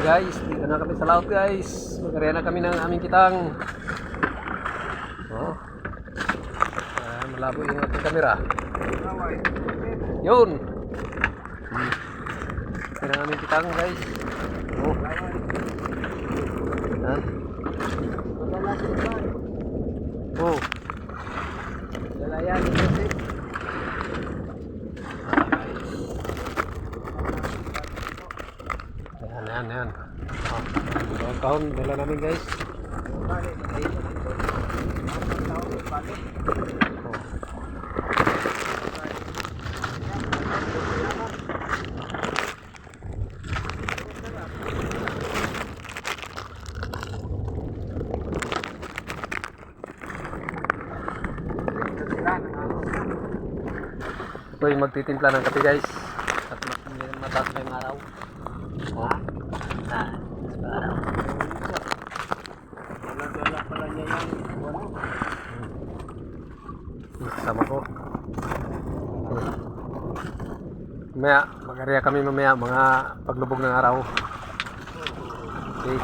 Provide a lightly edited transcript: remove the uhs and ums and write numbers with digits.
Guys, dito na kami sa laut guys. Magkariya na kami ng aming kitang. Oh. Malabo yung ating kamera. Yun. Ito na aming kitang guys. Oh. Ha? Oh. Lalayan kasi. Ayan. Oh. Dalawang taon, dala namin guys. Oh. Ito yung magtitimpla ng kape guys. At mataas na yung araw. Oh. Araw. Dala pala niya yan. Sama ko. Mamaya, mag-area kami mamaya mga paglubog ng araw. Okay.